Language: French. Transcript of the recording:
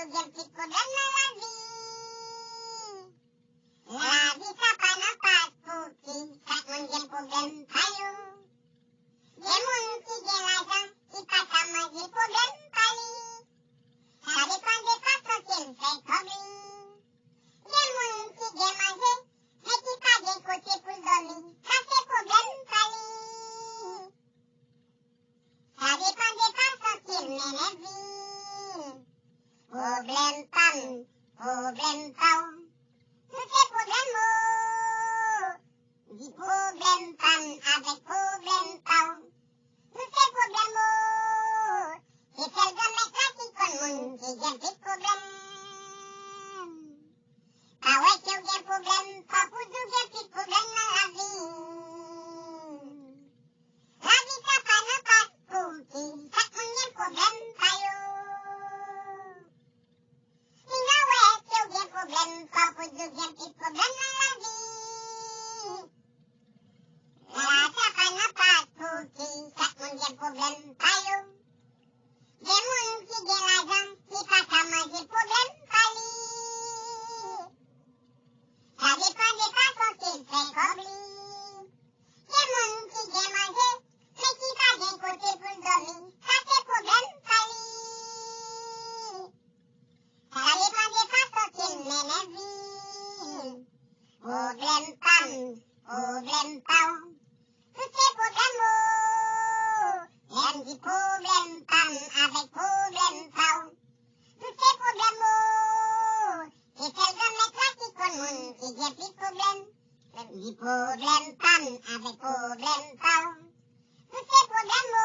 des petits problèmes dans la vie. La vie, ça pas pour qui, chaque monde a un problème, pas yo. Des monde qui ont l'argent, qui pas qu'à manger, problème, pas lui. Ça dépend des façons qu'il fait comme lui. Des monde qui ont mangé, mais qui pas de côté pour dormir, ça c'est problème, pas lui. Ça dépend des façons qu'il mène la vie. Problème pam, problème pam. Tout ces problèmes, dit problème pam avec problème pam. Tout ces problèmes, c'est celle de mettre la qui connaît monde qui a des problèmes. Pas ouais qu'il y a des problèmes, pas pour tout des petits problèmes dans la vie. La vie ça pas pour qui, chaque monde a un problème, pas yo. Problème, pas pour deux bien petits problèmes dans la vie. La ça n'a pas pour qui, chaque monde a un problème, pas yo. Des monde qui ont l'argent, qui pas qu'à manger, problème, pas lui. Ça dépend des façons qu'il fait comme lui. Des monde qui ont mangé, mais qui pas d'un côté pour dormir, ça c'est problème, pas lui. Ça dépend des façons qu'il mène la vie. Problème pam, problème pam. Tous ces problèmes, même dit problème pam avec problème pam. Tous ces problèmes, c'est celle de mettre la qui connaît monde qui a plus de problème. Même dit problème pam avec problème pam. Tous ces problèmes,